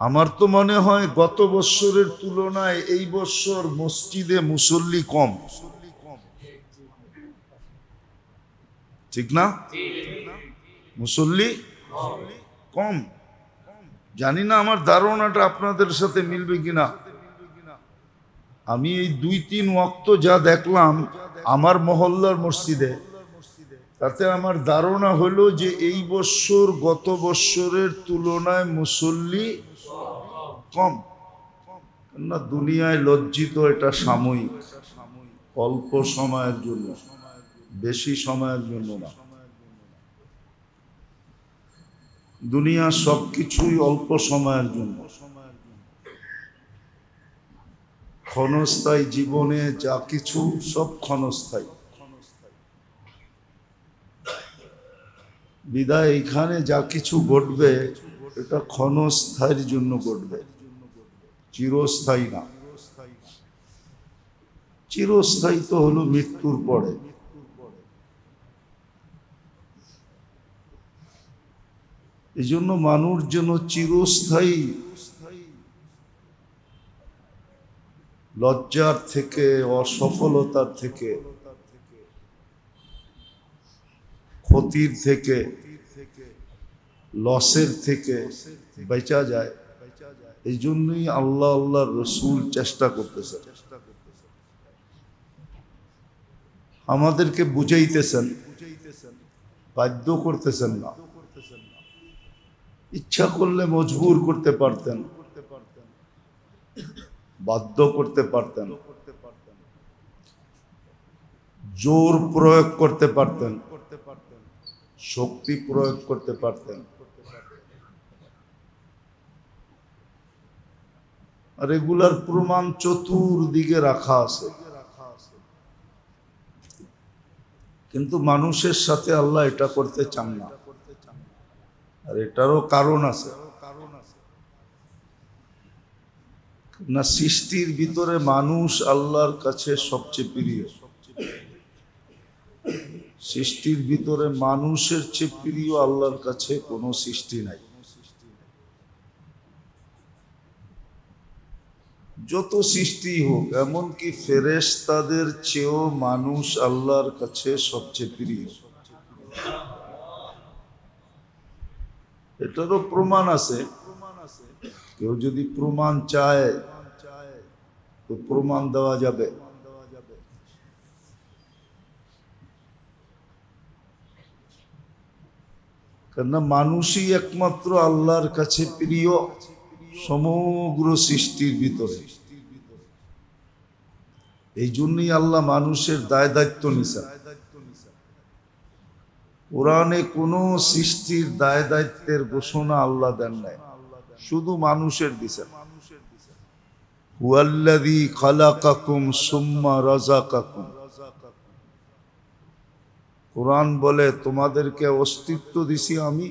আমার তো মনে হয় গত বছরের তুলনায় এই বছর মসজিদে মুসল্লি কম, ঠিক না? মুসল্লি কম। জানি না আমার ধারণাটা আপনাদের সাথে মিলবে কিনা। আমি এই 2-3 ওয়াক্ত যা দেখলাম আমার মহল্লার মসজিদে, তাতে আমার ধারণা হলো যে এই বছর গত বছরের তুলনায় মুসল্লি কম। না, দুনিয়ায় লজ্জিত, এটা সাময়িক, অল্প সময়ের জন্য, বেশি সময়ের জন্য না। দুনিয়া সবকিছুই অল্প সময়ের জন্য। ক্ষণস্থায়ী জীবনে যা কিছু সব ক্ষণস্থায়ী। বিদায় এখানে যা কিছু ঘটবে এটা ক্ষণস্থায়ীর জন্য ঘটবে, চিরস্থায়ী না। চিরস্থায়ী তো হলো মৃত্যুর পরে। এই জন্য মানুষ যেন চিরস্থায়ী লজ্জার থেকে, অসফলতার থেকে, ক্ষতির থেকে, লসের থেকে বেঁচা যায়। এই জন্যই আল্লাহ আল্লাহর রসুল চেষ্টা করতেছেন, আমাদেরকে বুঝাইতেছেন, বাধ্য করতেছেন না। ইচ্ছা করলে মজবুর করতে পারতেন, বাধ্য করতে পারতেন, জোর প্রয়োগ করতে পারতেন, শক্তি প্রয়োগ করতে পারতেন। আর এগুলার প্রমাণ চতুর্দিকে রাখা আছে। কিন্তু মানুষের সাথে আল্লাহ এটা করতে চান না। আর এটারও কারণ আছে না। সৃষ্টির ভিতরে মানুষ আল্লাহর কাছে সবচেয়ে প্রিয়। সৃষ্টির ভিতরে মানুষের চেয়ে প্রিয় আল্লাহর কাছে কোনো সৃষ্টি নাই। যত সৃষ্টি হোক, এমনকি ফেরেশতাদের চেয়েও মানুষ আল্লাহর কাছে সবচেয়ে প্রিয়। এটারও প্রমাণ আছে। কেউ যদি প্রমাণ চায় তো প্রমাণ দেওয়া যাবে। কেননা মানুষই একমাত্র আল্লাহর কাছে প্রিয় সমগ্র সৃষ্টির ভিতরে। এই জন্যই আল্লাহ মানুষের দায় দায়িত্ব নিছেন। কোরআনে কোনো সৃষ্টির দায় দায়িত্বের ঘোষণা আল্লাহ দেন নাই, শুধু মানুষের দিছেন। হুয়াল্লাযী খালাকাকুম সুম্মা রাযাকাকুম। কোরআন বলে তোমাদেরকে অস্তিত্ব দিছি আমি,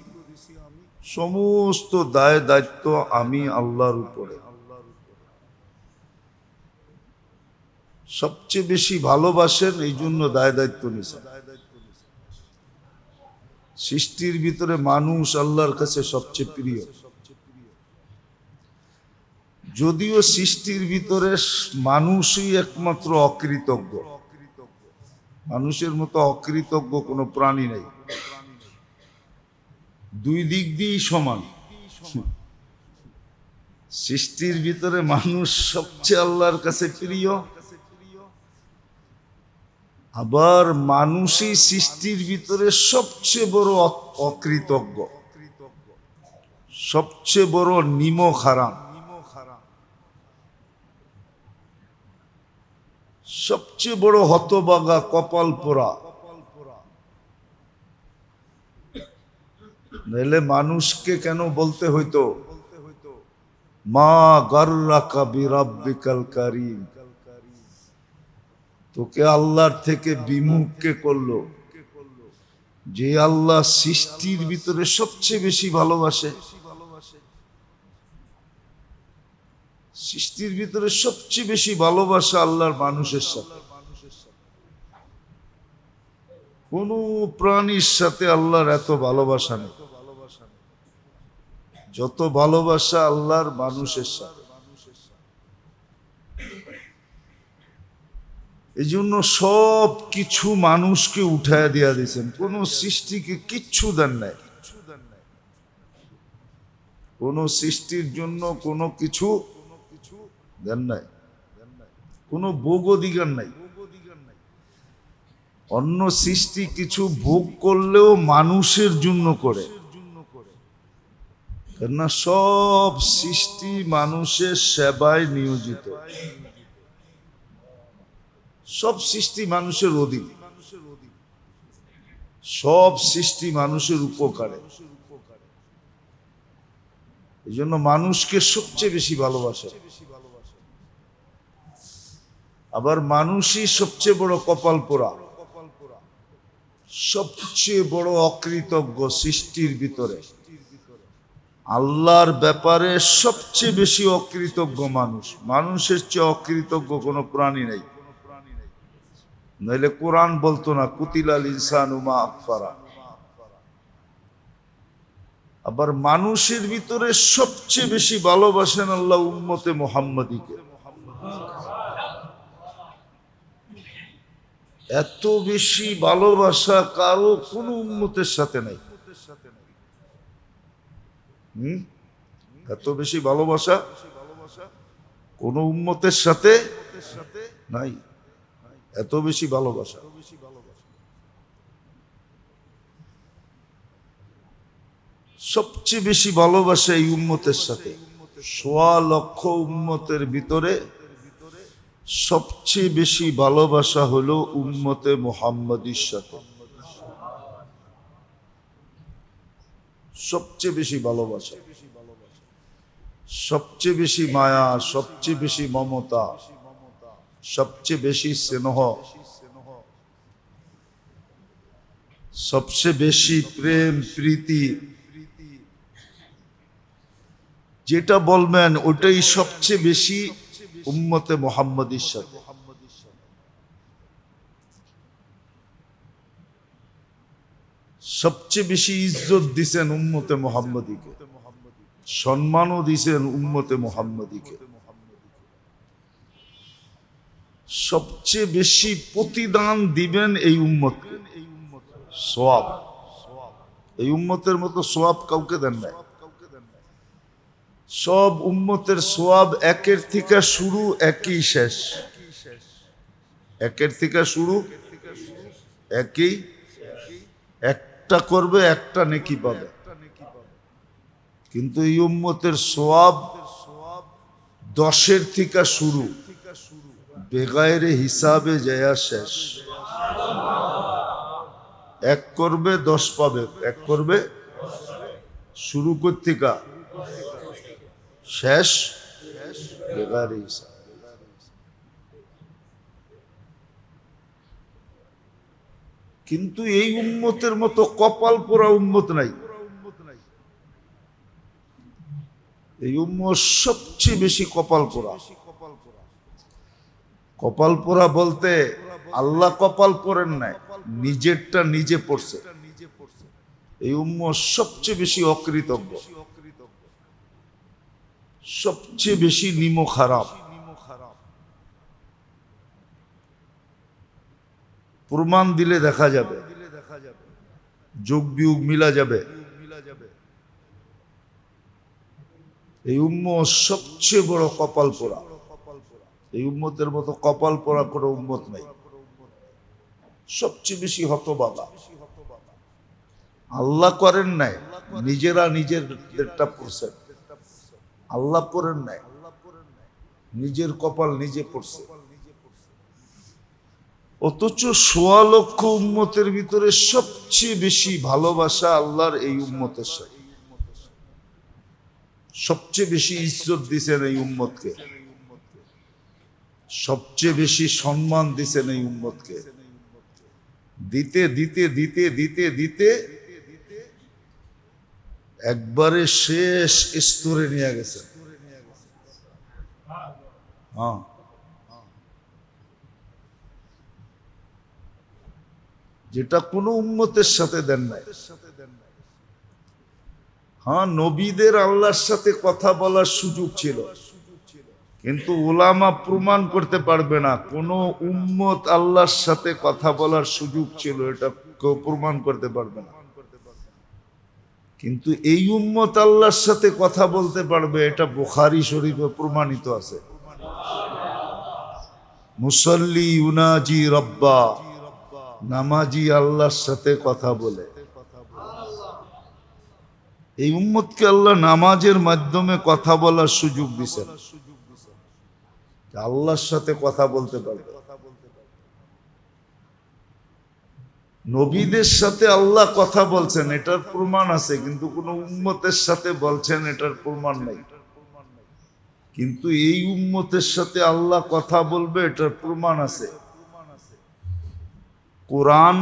সমস্ত দায় দায়িত্ব আমি আল্লাহর উপরে। সবচেয়ে বেশি ভালোবাসেন, এই জন্য দায় দায়িত্ব নিছেন। সৃষ্টির ভিতরে মানুষ আল্লাহর কাছে সবচেয়ে প্রিয়। যদিও সৃষ্টির ভিতরে মানুষই একমাত্র অকৃতজ্ঞ। মানুষের মতো অকৃতজ্ঞ কোনো প্রাণী নেই। দুই দিক দিয়েই সমান। সৃষ্টির ভিতরে মানুষ সবচেয়ে আল্লাহর কাছে প্রিয়, আবার মানুষই সৃষ্টির ভিতরে সবচেয়ে বড় অকৃতজ্ঞ, সবচেয়ে বড় নিমক হারাম, সবচেয়ে বড় হতভাগা, কপাল পোড়া। নাহলে মানুষকে কেন বলতে হইতো মা গাররাকা বিরাব্বিকাল কারীম, তোকে আল্লাহর থেকে বিমুখ কে করলো? যে আল্লাহ সৃষ্টির ভিতরে সবচেয়ে বেশি ভালোবাসে। সৃষ্টির ভিতরে সবচেয়ে বেশি ভালোবাসা আল্লাহর মানুষের সাথে। কোন প্রাণীর সাথে আল্লাহর এত ভালোবাসা নেই। যত ভালোবাসা আল্লাহর মানুষের সাথে। এই জন্য সব কিছু মানুষকে উঠায় দিয়া দিয়েছেন, কোন সৃষ্টিকে কিচ্ছু দেন নাই। কোন সৃষ্টির জন্য কোনো কিছু দেন নাই, কোনো ভোগ অধিকার নাই। অন্য সৃষ্টি কিছু ভোগ করলেও মানুষের জন্য করে, কেননা সব সৃষ্টি মানুষের সেবায় নিয়োজিত। সব সৃষ্টি মানুষের অধীন, সব সৃষ্টি মানুষের উপকারে। এই জন্য মানুষকে সবচেয়ে বেশি ভালোবাসে। আবার মানুষই সবচেয়ে বড় কপাল পোড়া, সবচেয়ে বড় অকৃতজ্ঞ সৃষ্টির ভিতরে। আল্লাহর ব্যাপারে সবচেয়ে বেশি অকৃতজ্ঞ মানুষ। মানুষের চেয়ে অকৃতজ্ঞ কোনো প্রাণী নেই, নইলে কোরআন বলতো না কুতিলাল ইনসানু মা আকফারা। আবার মানুষের ভিতরে সবচেয়ে বেশি ভালোবাসেন আল্লাহ উম্মতে মুহাম্মাদীকে। এত বেশি ভালোবাসা কারো কোনো উম্মতের সাথে নাই। এত বেশি ভালোবাসা কোনো উম্মতের সাথে নাই। এত বেশি ভালোবাসা। সবচেয়ে বেশি ভালোবাসা এই উম্মতের সাথে। ১.৫ লক্ষ উম্মতের ভিতরে সবচেয়ে বেশি ভালোবাসা হলো উম্মতে মুহাম্মাদীর সাথে। সবচেয়ে বেশি ভালোবাসা, সবচেয়ে বেশি মায়া, সবচেয়ে বেশি মমতা, সবচেয়ে বেশি স্নেহ, সবচেয়ে বেশি প্রেম প্রীতি, যেটা বলবেন ওটাই সবচেয়ে বেশি উম্মতে মুহাম্মাদীর সাথে। সবচেয়ে বেশি ইজ্জত দিছেন উম্মতে মুহাম্মাদীকে, সম্মানও দিছেন উম্মতে মুহাম্মাদীকে। সবচেয়ে বেশি প্রতিদান দিবেন এই উম্মতকে, সওয়াব। এই উম্মতের মতো সওয়াব কাউকে দেন নাই। সব উম্মতের সওয়াব একের থেকে শুরু, একই শেষ। একের থেকে শুরু, একই। একটা করবে একটা নেকি পাবে। কিন্তু এই উম্মতের সওয়াব 10-এর থেকে শুরু, বেগাইরে হিসাবে যায় শেষ। এক করবে 10 পাবে, এক করবে শুরু করতে কা শেষ বেগাইরে হিসাব। কিন্তু এই উম্মতের মতো কপাল পোড়া উম্মত নাই। এই উম্মত সবচেয়ে বেশি কপাল পোড়া। কপাল পোড়া বলতে আল্লাহ কপাল পড়েন নাই, নিজেরটা নিজে পড়ছে। এই উম্মত সবচেয়ে বেশি অকৃতজ্ঞ, সবচেয়ে বেশি নিমো খারাপ। প্রমাণ দিলে দেখা যাবে, যোগ বিয়োগ মিলা যাবে। এই উম্মত সবচেয়ে বড় কপাল পোড়া। এই উম্মতের মতো কপাল পোড়া কোনো উম্মত নাই। সবচেয়ে বেশি হতভাগা। আল্লাহ করেন নাই, নিজেরা নিজেরটা পড়ছেন। আল্লাহ করেন নাই, নিজের কপাল নিজে পড়ছে। অথচ ১.৫ লক্ষ উম্মতের ভিতরে সবচেয়ে বেশি ভালোবাসা আল্লাহর এই উম্মতের সাথে। সবচেয়ে বেশি ইজ্জত দিছেন এই উম্মতকে, সবচেয়ে বেশি সম্মান দিছেন এই উম্মতকে। দিতে দিতে দিতে দিতে দিতে একবারে শেষ স্তরে নিয়ে গেছে। হ্যাঁ, যেটা কোনো উম্মতের সাথে দেন নাই। হ্যাঁ, নবীদের আল্লাহর সাথে কথা বলার সুযোগ ছিল, কিন্তু উলামা প্রমাণ করতে পারবে না কোন উম্মত আল্লাহর সাথে কথা বলার সুযোগ ছিল, এটা কেউ প্রমাণ করতে পারবে না। কিন্তু এই উম্মত আল্লাহর সাথে কথা বলতে পারবে, এটা বুখারী শরীফে প্রমাণিত আছে। মুসল্লি ইউনাজি রব্বা, নামাজি আল্লাহর সাথে কথা বলে। এই উম্মতকে আল্লাহ নামাজের মাধ্যমে কথা বলার সুযোগ দিয়েছেন, আল্লাহর সাথে কথা বলতে পারবে। নবীদের সাথে আল্লাহ কথা বলছেন এটার প্রমাণ আছে, কিন্তু কোন উম্মতের সাথে বলছেন এটার প্রমাণ নাই। কিন্তু এই উম্মতের সাথে আল্লাহ কথা বলবে এটার প্রমাণ আছে। কোরআন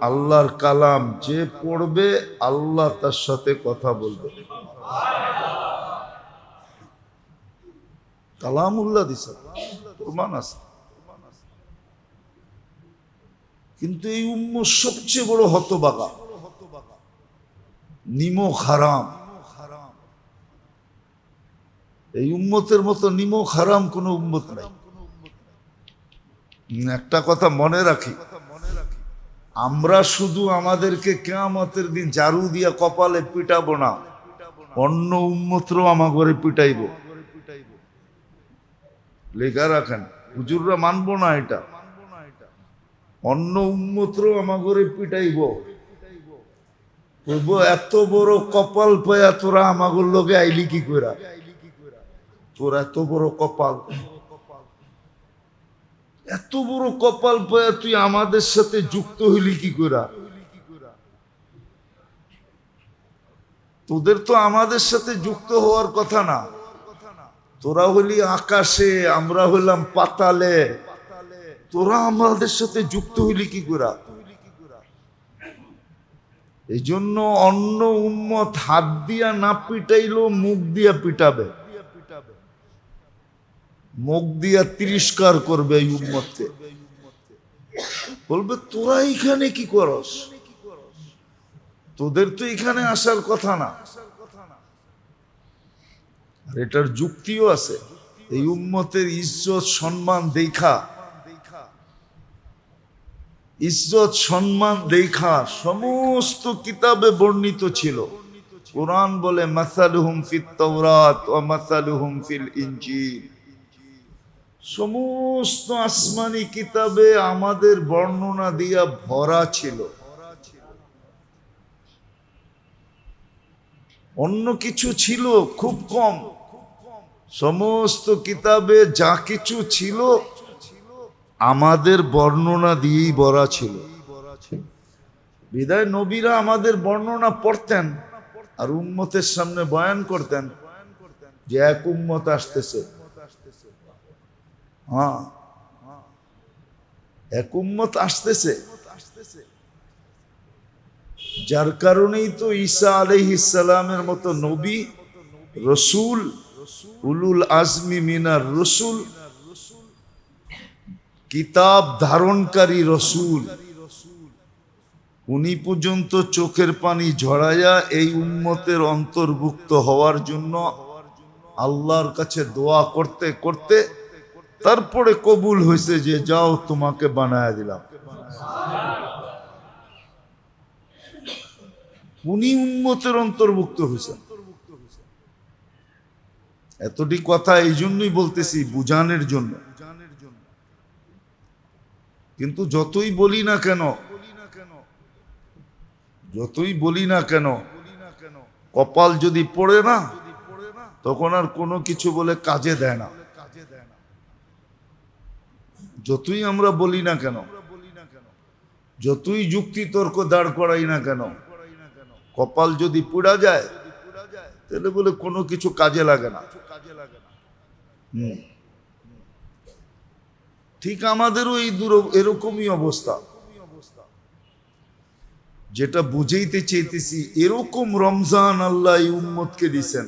আল্লাহর কালাম, যে পড়বে আল্লাহ তার সাথে কথা বলবে। কালামুল্লাহ দিছে, প্রমাণ আছে। কিন্তু এই উম্মত সবচেয়ে বড় হতবাগা, নিমক হারাম। এই উম্মতের মতো নিমক হারাম কোন উম্মত নাই। একটা কথা মনে রাখি, আমরা শুধু আমাদেরকে কিয়ামতের দিন ঝাড়ু দিয়া কপালে পিটাবো না, অন্য উম্মতরাও আমাগরে পিটাইব। লেখা রাখেন, হুজুররা মানবো না এটা, অন্য উম্মতরাও আমাগরে পিটাইব। বলবো এত বড় কপাল পায়া তোরা আমাগর লগে আইলি কি কইরা, তোর এত বড় কপাল, এত বড় কপাল পায়া তুই আমাদের সাথে যুক্ত হইলি কি কইরা? তোদের তো আমাদের সাথে যুক্ত হওয়ার কথা না, তোরা হইলি আকাশে, আমরা হইলাম পাতালে, তোরা আমাদের সাথে যুক্ত হইলি কি কইরা? এই জন্য অন্য উম্মত হাত দিয়া না পিটাইলো, মুখ দিয়া পিটাবে, মুখ দিয়া তিরস্কার করবে এই উম্মতকে। বলবে তোরা এখানে কি করস, তোদের তো এখানে আসার কথা না। আর এটার যুক্তিও আছে। এই উম্মতের ইজ্জত সম্মান দেখা, ইজ্জত সম্মান দেখা সমস্ত কিতাবে বর্ণিত ছিল। কোরআন বলে মাসালুহুম ফিত তাওরাত ওয়া মাসালুহুম ফিল ইনজিল, সমস্ত আসমানি কিতাবে আমাদের বর্ণনা দিয়া ভরা ছিল। অন্য কিছু ছিল খুব কম, সমস্ত কিতাবে যা কিছু ছিল আমাদের বর্ণনা দিয়েই ভরা ছিল। বিদায় নবীরা আমাদের বর্ণনা পড়তেন আর উম্মতের সামনে বয়ান করতেন যে এক উম্মত আসতেছে। হ্যাঁ, এক উম্মত আসতেছে, যার কারণেই তো ঈসা আলাইহিস সালামের মতো নবী, রসুল, উলুল আজমি মিনার রসুল, কিতাব ধারণকারী রসুল, উনি পর্যন্ত চোখের পানি ঝরাইয়া এই উম্মতের অন্তর্ভুক্ত হওয়ার জন্য আল্লাহর কাছে দোয়া করতে করতে তারপরে কবুল হয়েছে যে যাও তোমাকে বানায়া দিলাম। উনি উম্মতের অন্তর্ভুক্ত হয়েছেন। এতটি কথা এই জন্যই বলতেছি, বুঝানোর জন্য। কিন্তু যতই বলি না কেন, যতই বলি না কেন, কপাল যদি পড়ে না তখন আর কোনো কিছু বলে কাজে দেয় না। যতই আমরা বলি না কেন, যতই যুক্তি তর্ক দাঁড় করাই না কেন, কপাল যদি পুড়া যায় তাহলে বলে কোনো কিছু কাজে লাগে না। ঠিক আমাদেরও এই এরকমই অবস্থা। যেটা বুঝাইতে চাইতেছি, এরকম রমজান আল্লাহ এই উম্মতকে দিছেন।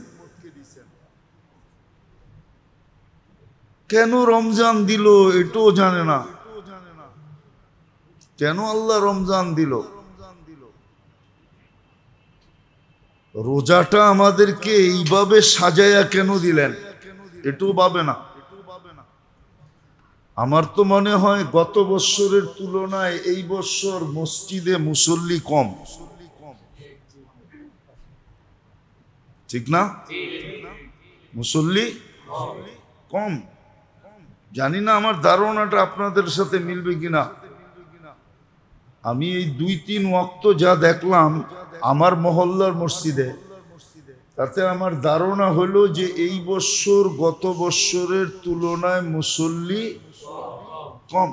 কেন রমজান দিল এটাও জানে না, কেন আল্লাহ রমজান দিল। রোজাটা আমাদেরকে এইভাবে সাজায়া কেন দিলেন এটাও ভাবে না। আমার তো মনে হয় গত বছরের তুলনায় এই বছর মসজিদে মুসল্লি কম, ঠিক না? মুসল্লি কম। জানি না আমার ধারণাটা আপনাদের সাথে মিলবে কিনা। আমি এই 2-3 ওয়াক্ত যা দেখলাম আমার মহল্লার মসজিদে, তাতে আমার ধারণা হলো যে এই বছর গত বছরের তুলনায় মুসল্লি কম।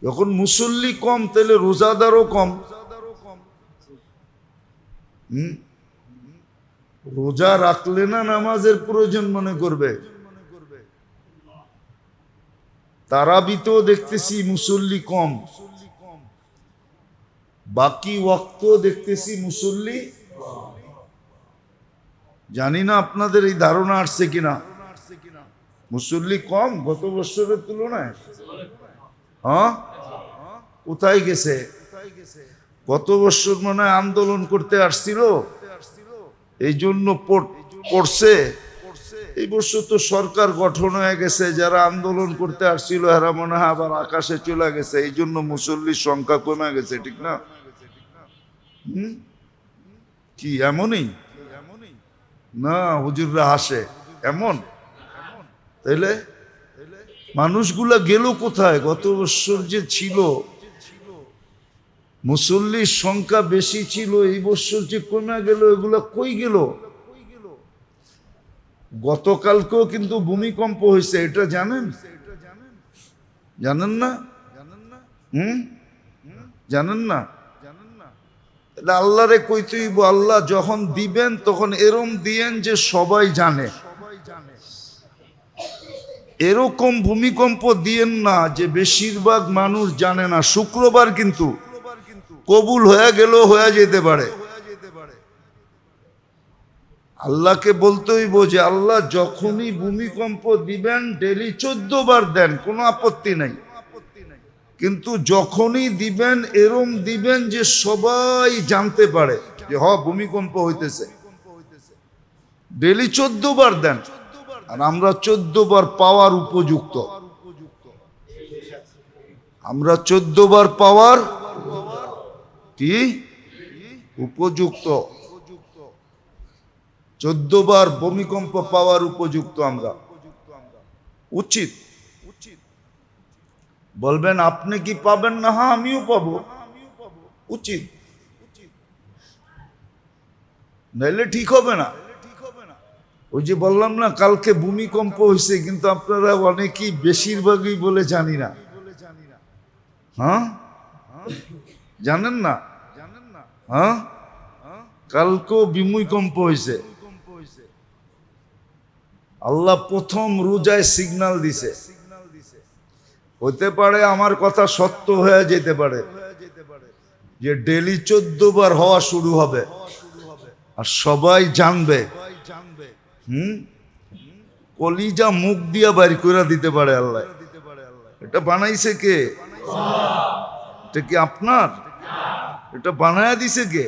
যখন মুসল্লি কম তাহলে রোজাদারও কম। রোজা রাখলে না নামাজের প্রয়োজন মনে করবে। তারাবিতেও দেখতেছি মুসল্লি কম, বাকি ওয়াক্ত দেখতেছি মুসল্লি। জানি না আপনাদের এই ধারণা আসছে কিনা, মুসল্লি কম গত বছরের তুলনায়। হ্যাঁ, কোথায় গেছে? গত বছর মনে হয় আন্দোলন করতে আসছিল, এই জন্য পড়ছে। এই বছর তো সরকার গঠন হয়ে গেছে, যারা আন্দোলন করতে আসছিল এরা মনে হয় আবার আকাশে চলে গেছে, এই জন্য মুসল্লির সংখ্যা কমে গেছে, ঠিক না? কি এমনই না? হুজুররা হাসে এমন। তাইলে মানুষগুলা গেল কোথায়? গত বছর যে ছিল মুসল্লির সংখ্যা বেশি ছিল, এই বছর যে কমে গেল, এগুলা কই গেল? গতকালকেও কিন্তু ভূমিকম্প হয়েছে, এটা জানেন? জানেন না? জানেন না? আল্লাহরে কইতেই, আল্লাহ যখন দিবেন তখন এরম দিয়েন যে সবাই জানে। এরকম ভূমিকম্প দিয়েন না যে বেশিরভাগ মানুষ জানে না। শুক্রবার কিন্তু কবুল হয়ে গেল, হয়ে যেতে পারে। আল্লাহকে বলতে হইব যে আল্লাহ যখনই ভূমিকম্প দিবেন ডেলি 14 বার দেন, কোনো আপত্তি নাই, কিন্তু যখনই দিবেন এরম দিবেন যে সবাই জানতে পারে যে ভূমিকম্প হইতেছে। ডেলি 14 বার দেন, আর আমরা 14 বার পাওয়ার উপযুক্ত। আমরা 14 বার পাওয়ার কি উপযুক্ত, 14 বার ভূমিকম্প পাওয়ার উপযুক্ত আমরা। উচিত। বলবেন আপনি কি পাবেন না? হ্যাঁ, আমিও পাবো। উচিত, নাইলে ঠিক হবে না। ওই যে বললাম না, কালকে ভূমিকম্প হয়েছে, কিন্তু আপনারা অনেকেই বেশিরভাগই বলে জানি না। হ্যাঁ, জানেন না? হ্যাঁ, কালকেও ভূমিকম্প হয়েছে। আল্লাহ প্রথম রোজায় সিগন্যাল দিছে। হতে পারে আমার কথা সত্য হয়ে যেতে পারে যে ডেলি 14 বার হওয়া শুরু হবে, আর সবাই জানবে। কলিজা মুখ দিয়া বাইর করে দিতে পারে আল্লাহ। এটা বানাইছে কে? এটা কি আপনার? এটা বানায়া দিছে কে?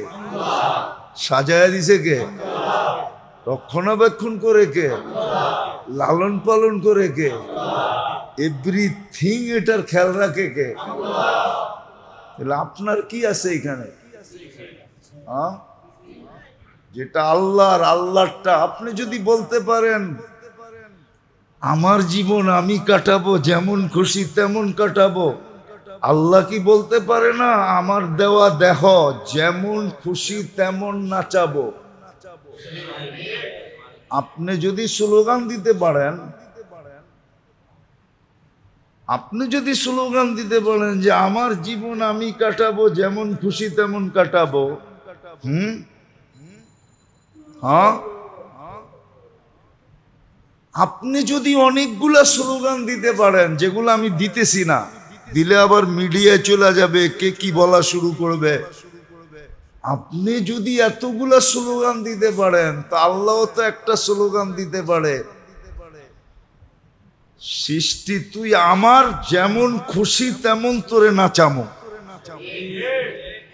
সাজায়া দিছে কে? রক্ষণাবেক্ষণ করে কে? লালন পালন করে কে? এভরিথিং এটার খেয়াল রাখে কে? তাহলে আপনার কি আছে এখানে? যেটা আল্লাহর, আল্লাহরটা আপনি যদি বলতে পারেন আমার জীবন আমি কাটাবো, যেমন খুশি তেমন কাটাবো, আল্লাহ কি বলতে পারে না আমার দেওয়া দেহ যেমন খুশি তেমন নাচাবো? আপনি যদি স্লোগান দিতে পারেন, আপনি যদি স্লোগান দিতে পারেন যে আমার জীবন আমি কাটাবো, যেমন খুশি তেমন কাটাবো, হ্যাঁ, আপনি যদি অনেকগুলা স্লোগান দিতে পারেন, যেগুলো আমি দিতেছি না, দিলে আবার মিডিয়ায় চলে যাবে, কে কি বলা শুরু করবে। আপনি যদি এতগুলা স্লোগান দিতে পারেন, তা আল্লাহ তো একটা স্লোগান দিতে পারে, সৃষ্টি তুই আমার যেমন খুশি তেমন তোরে নাচামো।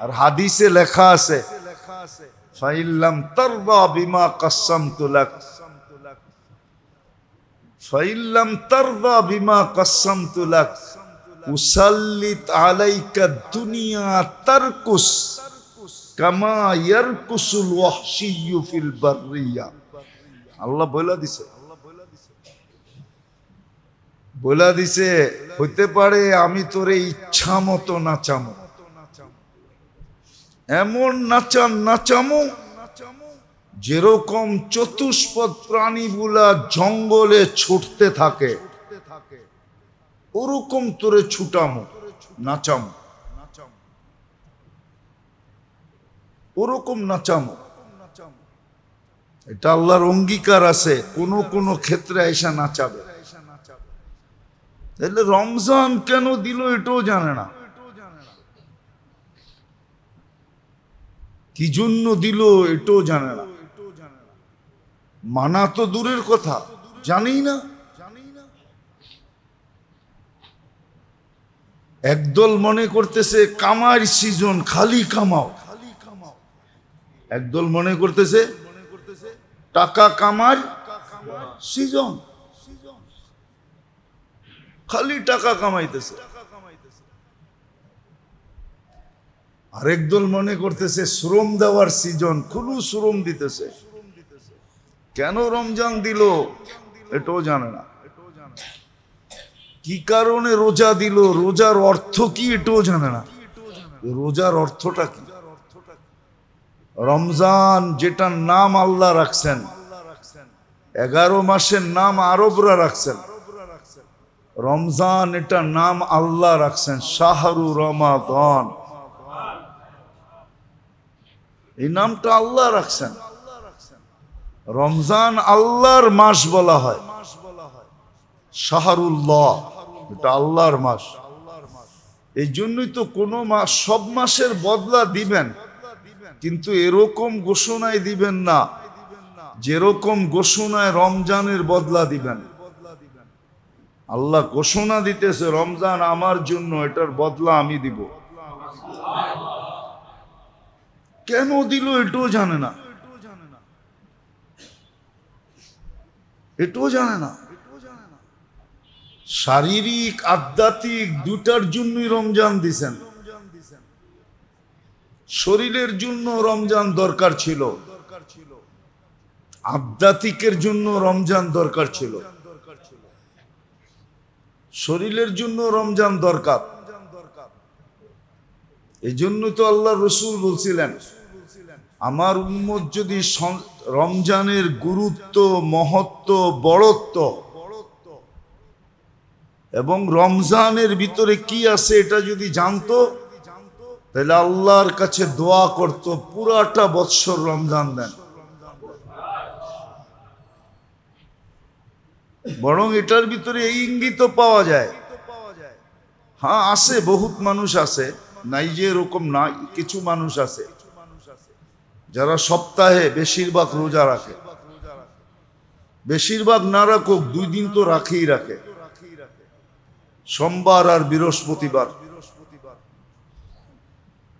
আর হাদিসে লেখা আছে ফাইল্লাম তারদা বিমা কাসসামতু লাক, ফাইল্লাম তারদা বিমা কাসসামতু লাক উসাল্লিত আলাইকা দুনিয়া তারকুস কামা ইয়ারকুসুল ওয়াহশিয়্যু ফিল বাররিয়া। আল্লাহ বইলা দিছে হইতে পারে আমি তোরে ইচ্ছা মতো নাচামো, এমন নাচামো যেরকম চতুষ্পদ প্রাণীগুলা জঙ্গলে ছুটতে থাকে ওরকম তোরে ছুটামো, নাচামো, ওরকম নাচামো। এটা আল্লাহর অঙ্গীকার আছে, কোন ক্ষেত্রে আইসা নাচাবে। তাহলে রমজান কেন দিল এটাও জানে না, কি জন্য দিল এটাও জানে না, মানা তো দূরের কথা, জানেই না। একদল মনে করতেছে কামার সিজন, খালি কামাও। একদল মনে করতেছে টাকা কামার সিজন, খালি টাকা কামাইতেছে। আরেক দল মনে করতেছে শ্রম দেওয়ার সিজন, খুলু শ্রম দিতেছে। কেন রমজান দিল এটাও জানে না, কি কারণে রোজা দিল, রোজার অর্থ কি এটাও জানে না। রোজার অর্থটা কি? রমজান যেটার নাম আল্লাহ রাখছেন, 11 মাসের নাম আরবরা রাখছেন, রমজান এটার নাম আল্লাহ রাখছেন শাহরু রমাদান। এই নামটা আল্লাহ রাখছেন। রমজান আল্লাহর মাস বলা হয়, শাহরুল্লাহ, এটা আল্লাহর মাস। এই জন্যই তো কোনো মাস, সব মাসের বদলা দিবেন, কিন্তু এরকম ঘোষণায় দিবেন না যেরকম ঘোষণায় রমজানের বদলা দিবেন। আল্লাহ ঘোষণা দিতেছে রমজান আমার জন্য, এটার বদলা আমি দিব। কেন দিল এটাও জানে না, এটাও জানে না। শারীরিক আধ্যাত্মিক দুটার জন্যই রমজান দিছেন। শরীরের জন্য রমজান দরকার ছিল, আধ্যাত্মিকের জন্য রমজান দরকার ছিল। শরীরের জন্য রমজান দরকার। এই জন্য তো আল্লাহ রসুল বলছিলেন আমার উম্মত যদি রমজানের গুরুত্ব, মহত্ব, বড়ত্ব এবং রমজানের ভিতরে কি আছে এটা যদি জানতো, তাহলে আল্লাহর কাছে দোয়া করত পুরাটা বৎসর রমজান দেন। বরং এটার ভিতরে এই ইঙ্গিত পাওয়া যায়, হ্যাঁ আছে, বহুত মানুষ আছে, নাই যে এরকম না, কিছু মানুষ আছে যারা সপ্তাহে বেশিরভাগ রোজা রাখে, বেশিরভাগ না রাখুক 2 দিন তো রাখেই রাখে, সোমবার আর বৃহস্পতিবার।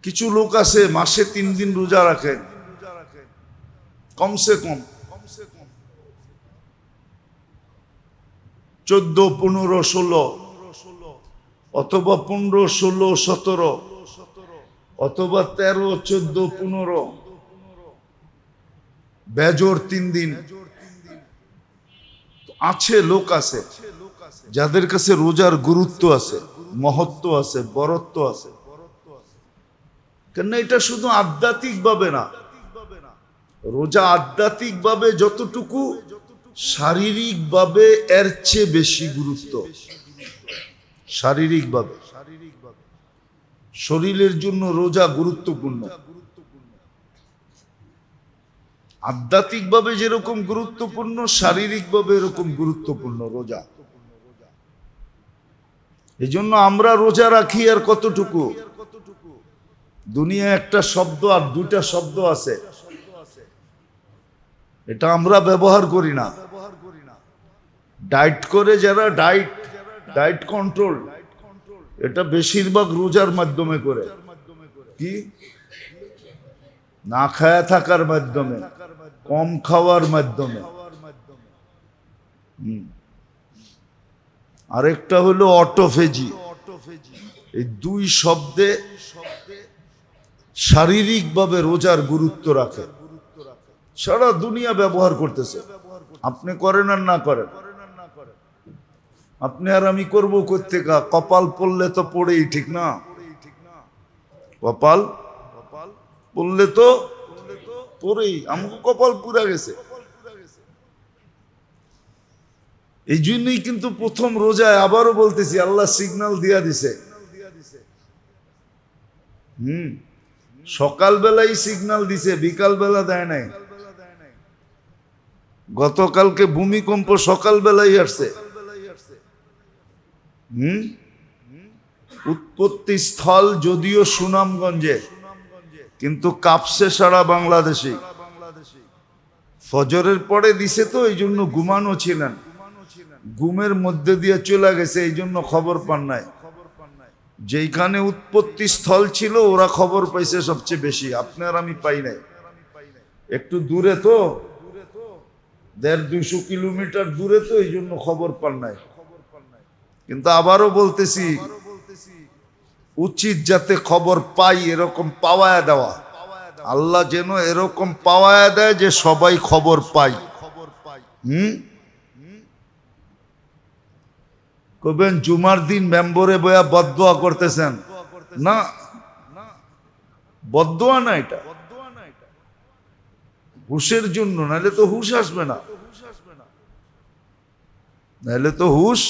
কিছু লোক আছে মাসে 3 দিন রোজা রাখে, কমসে কম 14, 15, 16 অথবা 15, 16, 17 অথবা 13, 14, 15 বেজোর 3 দিন আছে। লোক আছে যাদের কাছে রোজার গুরুত্ব আছে, মহত্ব আছে, বরত্ব আছে। কেন এটা শুধু আধ্যাত্মিক ভাবে না, রোজা আধ্যাত্মিক ভাবে যতটুকু, শারীরিক ভাবে এর চেয়ে বেশি গুরুত্ব। শারীরিক ভাবে, শরীরের জন্য রোজা গুরুত্বপূর্ণ। আধ্যাত্মিক ভাবে যেরকম গুরুত্বপূর্ণ, শারীরিক ভাবে এরকম গুরুত্বপূর্ণ রোজা। এই জন্য আমরা রোজা রাখি আর কতটুকু। দুনিয়া একটা শব্দ আর 2টা শব্দ আছে, এটা আমরা ব্যবহার করি না। ডায়েট করে যারা, ডায়েট কন্ট্রোল, এটা বেশিরভাগ রোজার মাধ্যমে করে। কি না খায়া থাকার মাধ্যমে, কম খাওয়ার মাধ্যমে। আরেকটা হলো অটোফেজি। এই দুই শব্দে শারীরিকভাবে রোজার গুরুত্ব রাখে। সারা দুনিয়া ব্যবহার করতেছে, আপনি করেন আর না করেন। আপনি আর আমি করবো কোত্থেকা? কপাল পড়লে তো পড়েই, ঠিক না? কপাল পড়লে তো পড়েই, আমাকে কপাল পুরা গেছে। এই জন্যই কিন্তু প্রথম রোজায়, আবারও বলতেছি, আল্লাহ সিগন্যাল দিয়া দিছে। সকালবেলাই সিগন্যাল দিছে, বিকালবেলা দেয় নাই। গতকালকে ভূমিকম্প সকালবেলাই আসছে। উৎপত্তি স্থল যদিও সুনামগঞ্জে, কিন্তু কাঁপছে সারা বাংলাদেশে। ফজরের পরে দিছে তো, এই জন্য ঘুমানো ছিলেন, ঘুমের মধ্যে দিয়ে চলে গেছে, এই জন্য খবর পান নাই। যেইখানে উৎপত্তি স্থল ছিল ওরা খবর পাইছে সবচেয়ে বেশি, আপনার আমি পাই নাই। একটু দূরে তো, 150-200 কিলোমিটার দূরে তো, এই জন্য খবর পান নাই। কিন্তু আবারও বলতেছি, উচিত যাতে খবর পাই, এরকম পাওয়ায়া দেওয়া। আল্লাহ যেন এরকম পাওয়ায়া দেয় যে সবাই খবর পাই। কবেন জুমার দিন মেম্বরে বয়া বদদোয়া করতেছেন না, বদদোয়া না, এটা হুশের জন্য, নাহলে তো হুশ আসবে না, নাহলে তো হুশ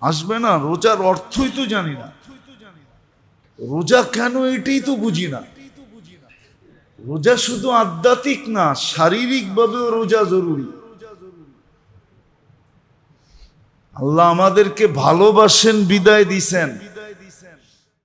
আসবে না। রোজার অর্থই তো জানি না, রোজা কেন এটাই তো বুঝি না। রোজা শুধু আধ্যাত্মিক না, শারীরিক ভাবেও রোজা জরুরি। আল্লাহ আমাদেরকে ভালোবাসেন, বিদায় দিছেন।